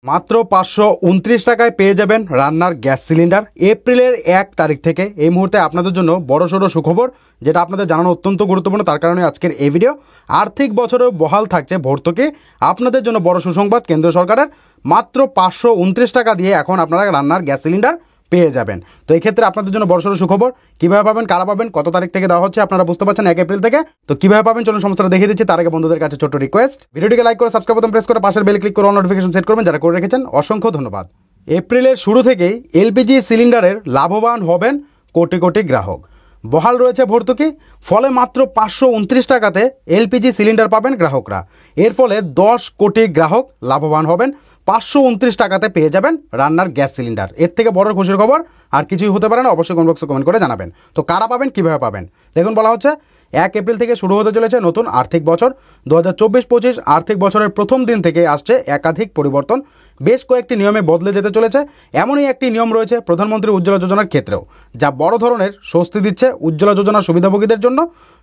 মাত্র 529 টাকায় পেয়ে যাবেন রান্নার গ্যাস সিলিন্ডার এপ্রিলের 1 তারিখ থেকে। এই মুহূর্তে আপনাদের জন্য বড়সড় সুখবর, যেটা আপনাদের জানানো অত্যন্ত গুরুত্বপূর্ণ। তার কারণে আজকের এই ভিডিও। আর্থিক বছরেও বহাল থাকছে ভর্তুকি। আপনাদের জন্য বড় সুসংবাদ, কেন্দ্র সরকারের মাত্র 529 টাকা দিয়ে এখন আপনারা রান্নার গ্যাস সিলিন্ডার পেয়ে যাবেন। তো এই ক্ষেত্রে আপনাদের জন্য বড়সড় সুখবর। কীভাবে পাবেন, কারা পাবেন, কত তারিখ থেকে দেওয়া হচ্ছে আপনারা বুঝতে পারছেন 1 এপ্রিল থেকে। তো কীভাবে পাবেন চলুন সমস্যাটা দেখিয়ে দিচ্ছি। তার আগে বন্ধুদের কাছে ছোট্ট রিকোয়েস্ট, ভিডিওটিকে লাইক করে সাবস্ক্রাইব বাটন প্রেস করে পাশের বেল ক্লিক করে অল নোটিফিকেশন সেট করবেন যারা করে রেখেছেন। অসংখ্য ধন্যবাদ। এপ্রিলের শুরু থেকেই এলপিজি সিলিন্ডারের লাভবান হবেন কোটি কোটি গ্রাহক। বহাল রয়েছে ভর্তুকি, ফলে মাত্র 529 টাকাতে এলপিজি সিলিন্ডার পাবেন গ্রাহকরা। এর ফলে 10 কোটি গ্রাহক লাভবান হবেন। 529 টাকাতে পেয়ে যাবেন রান্নার গ্যাস সিলিন্ডার। এর থেকে বড় খুশির খবর আর কিছুই হতে পারে না। অবশ্যই কমেন্ট বক্সে কমেন্ট করে জানাবেন। তো কারা পাবেন, কীভাবে পাবেন দেখুন। বলা হচ্ছে 1 এপ্রিল থেকে শুরু হতে চলেছে নতুন আর্থিক বছর। 2024-25 আর্থিক বছরের প্রথম দিন থেকে আসছে একাধিক পরিবর্তন। বেশ কয়েকটি নিয়মে বদলে যেতে চলেছে। এমনই একটি নিয়ম রয়েছে প্রধানমন্ত্রী উজ্জ্বলা যোজনার ক্ষেত্রেও, যা বড় ধরনের স্বস্তি দিচ্ছে উজ্জ্বলা যোজনার সুবিধাভোগীদের জন্য।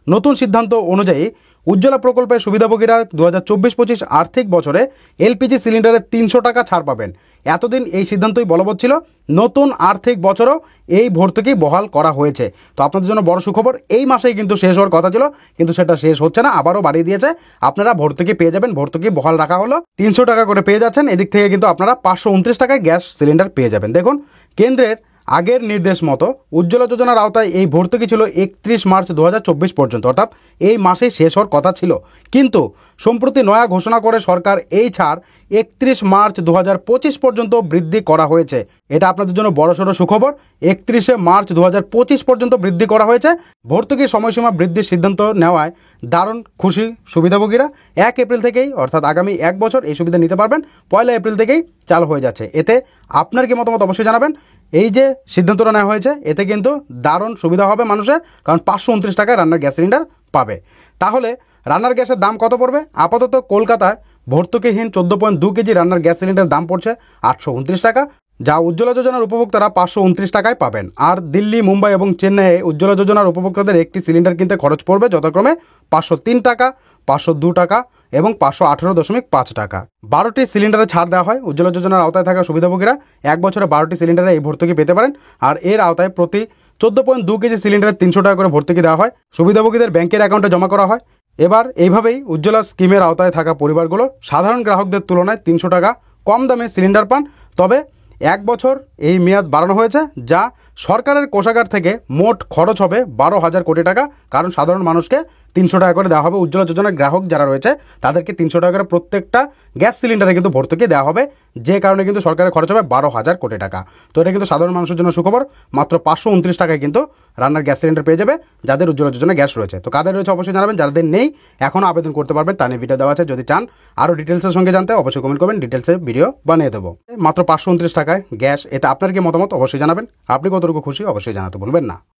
নতুন সিদ্ধান্ত অনুযায়ী উজ্জ্বলা প্রকল্পের সুবিধাভোগীরা 2024-25 আর্থিক বছরে এলপিজি সিলিন্ডারে 300 টাকা ছাড় পাবেন। এতদিন এই সিদ্ধান্তই বলবৎ ছিল। নতুন আর্থিক বছরেও এই ভর্তুকি বহাল করা হয়েছে। তো আপনাদের জন্য বড় সুখবর, এই মাসেই কিন্তু শেষ হওয়ার কথা ছিল, কিন্তু সেটা শেষ হচ্ছে না, আবারও বাড়িয়ে দিয়েছে। আপনারা ভর্তুকি পেয়ে যাবেন। ভর্তুকি বহাল রাখা হলো, 300 টাকা করে পেয়ে যাচ্ছেন। এদিক থেকে কিন্তু আপনারা 529 টাকায় গ্যাস সিলিন্ডার পেয়ে যাবেন। দেখুন, কেন্দ্রের আগের নির্দেশ মতো উজ্জ্বলা যোজনার আওতায় এই ভর্তুকি ছিল 31 মার্চ 2024 পর্যন্ত, অর্থাৎ এই মাসেই শেষ হওয়ার কথা ছিল। কিন্তু সম্প্রতি নয়া ঘোষণা করে সরকার এই ছাড় 31 মার্চ 2025 পর্যন্ত বৃদ্ধি করা হয়েছে। এটা আপনাদের জন্য বড়সড় সুখবর। 31 মার্চ 2025 পর্যন্ত বৃদ্ধি করা হয়েছে। ভর্তুকির সময়সীমা বৃদ্ধির সিদ্ধান্ত নেওয়ায় দারুণ খুশি সুবিধাভোগীরা। 1 এপ্রিল থেকেই, অর্থাৎ আগামী 1 বছর এই সুবিধা নিতে পারবেন। 1 এপ্রিল থেকেই চালু হয়ে যাচ্ছে। এতে আপনার কি মতামত অবশ্যই জানাবেন। এই যে সিদ্ধান্তটা নেওয়া হয়েছে, এতে কিন্তু দারুণ সুবিধা হবে মানুষের, কারণ 529 টাকায় রান্নার গ্যাস সিলিন্ডার পাবে। তাহলে রান্নার গ্যাসের দাম কত পড়বে? আপাতত কলকাতায় ভর্তুকিহীন 14.2 কেজি রান্নার গ্যাস সিলিন্ডারের দাম পড়ছে 829 টাকা, যা উজ্জ্বলা যোজনার উপভোক্তারা 529 টাকায় পাবেন। আর দিল্লি, মুম্বাই এবং চেন্নাইয়ে উজ্জ্বলা যোজনার উপভোক্তাদের একটি সিলিন্ডার কিনতে খরচ পড়বে যথাক্রমে 503 টাকা, 502 টাকা এবং 518.5 টাকা। 12টি সিলিন্ডারে ছাড় দেওয়া হয়। উজ্জ্বলা যোজনার আওতায় থাকা সুবিধাভোগীরা 1 বছরে 12টি সিলিন্ডারে এই ভর্তুকি পেতে পারেন। আর এর আওতায় প্রতি 14.2 কেজি সিলিন্ডারে 300 টাকা করে ভর্তুকি দেওয়া হয়। সুবিধাভোগীদের ব্যাংকের অ্যাকাউন্টে জমা করা হয়। এবার এইভাবেই উজ্জ্বলা স্কিমের আওতায় থাকা পরিবারগুলো সাধারণ গ্রাহকদের তুলনায় 300 টাকা কম দামে সিলিন্ডার পান। তবে 1 বছর এই মেয়াদ বাড়ানো হয়েছে, যা সরকারের কোষাগার থেকে মোট খরচ হবে 12,000 কোটি টাকা। কারণ সাধারণ মানুষকে 300 টাকা করে দেওয়া হবে। উজ্জ্বলা যোজনার গ্রাহক যারা রয়েছে তাদেরকে 300 টাকা করে প্রত্যেকটা গ্যাস সিলিন্ডারে কিন্তু ভর্তুকি দেওয়া হবে, যে কারণে কিন্তু সরকারের খরচ হবে 12,000 কোটি টাকা। তো এটা কিন্তু সাধারণ মানুষের জন্য সুখবর। মাত্র 529 টাকায় কিন্তু রান্নার গ্যাস সিলিন্ডার পেয়ে যাবে যাদের উজ্জ্বলা যোজনা গ্যাস রয়েছে। তো কাদের রয়েছে অবশ্যই জানাবেন। যাদের নেই এখনও আবেদন করতে পারবেন, তা নিয়ে ভিডিও দেওয়া আছে। যদি চান আরও ডিটেলসের সঙ্গে জানতে অবশ্যই কমেন্ট করবেন, ডিটেলসে ভিডিও বানিয়ে দেবো। মাত্র 529 টাকায় গ্যাস, এতে আপনার কি মতামত অবশ্যই জানাবেন। আপনি কতটুকু খুশি অবশ্যই জানাতে ভুলবেন না।